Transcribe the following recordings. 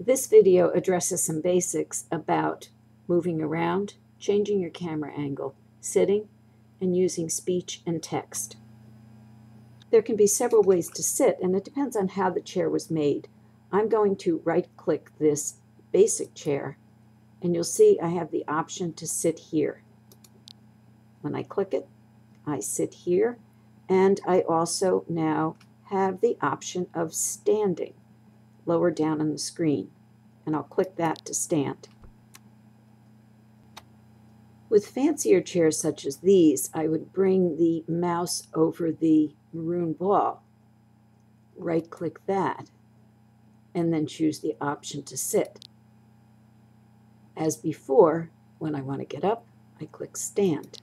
This video addresses some basics about moving around, changing your camera angle, sitting, and using speech and text. There can be several ways to sit, and it depends on how the chair was made. I'm going to right-click this basic chair, and you'll see I have the option to sit here. When I click it, I sit here, and I also now have the option of standing lower down on the screen, and I'll click that to stand. With fancier chairs such as these, I would bring the mouse over the maroon ball, right-click that, and then choose the option to sit. As before, when I want to get up, I click stand.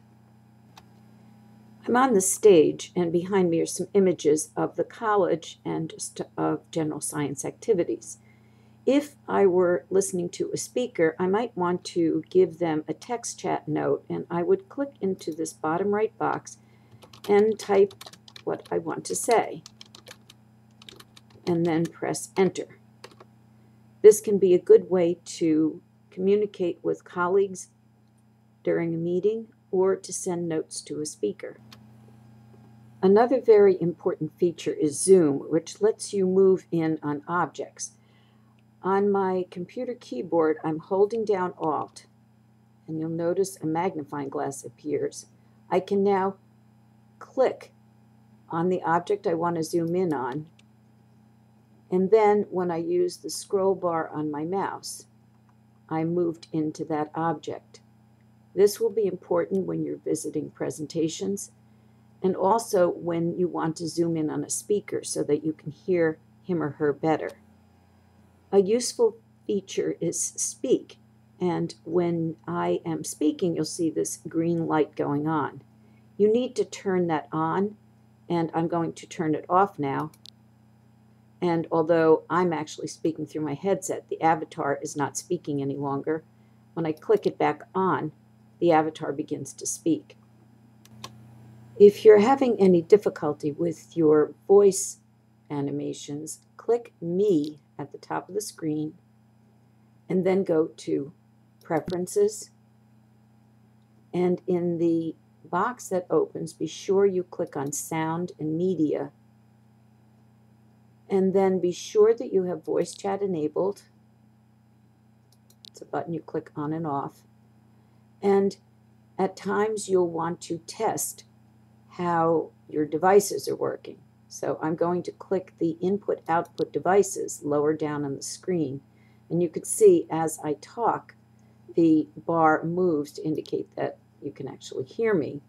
I'm on the stage, and behind me are some images of the college and of general science activities. If I were listening to a speaker, I might want to give them a text chat note, and I would click into this bottom right box and type what I want to say, and then press enter. This can be a good way to communicate with colleagues during a meeting or to send notes to a speaker. Another very important feature is zoom, which lets you move in on objects. On my computer keyboard, I'm holding down Alt, and you'll notice a magnifying glass appears. I can now click on the object I want to zoom in on, and then when I use the scroll bar on my mouse, I moved into that object. This will be important when you're visiting presentations, and also when you want to zoom in on a speaker so that you can hear him or her better. A useful feature is speak, and when I am speaking, you'll see this green light going on. You need to turn that on, and I'm going to turn it off now. And although I'm actually speaking through my headset, the avatar is not speaking any longer. When I click it back on, the avatar begins to speak. If you're having any difficulty with your voice animations, click Me at the top of the screen and then go to Preferences. And in the box that opens, be sure you click on Sound and Media. And then be sure that you have voice chat enabled. It's a button you click on and off. And at times you'll want to test how your devices are working. So I'm going to click the input-output devices lower down on the screen. And you can see as I talk, the bar moves to indicate that you can actually hear me.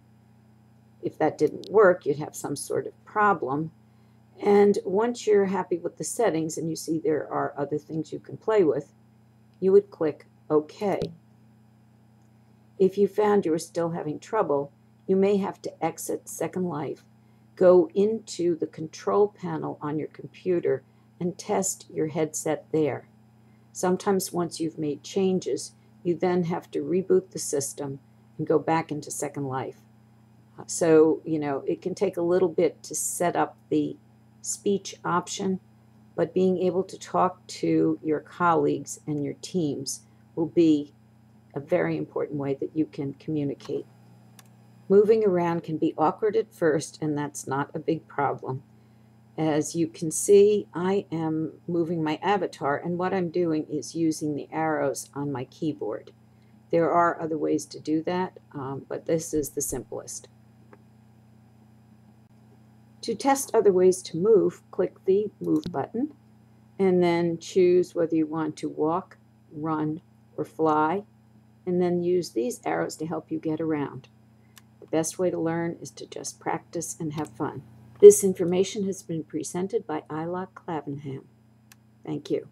If that didn't work, you'd have some sort of problem. And once you're happy with the settings and you see there are other things you can play with, you would click OK. If you found you were still having trouble, you may have to exit Second Life, go into the control panel on your computer, and test your headset there. Sometimes once you've made changes, you then have to reboot the system and go back into Second Life. So, it can take a little bit to set up the speech option, but being able to talk to your colleagues and your teams will be a very important way that you can communicate. Moving around can be awkward at first, and that's not a big problem. As you can see, I am moving my avatar, and what I'm doing is using the arrows on my keyboard. There are other ways to do that, but this is the simplest. To test other ways to move, click the Move button, and then choose whether you want to walk, run, or fly, and then use these arrows to help you get around. The best way to learn is to just practice and have fun. This information has been presented by iLock Clavenham. Thank you.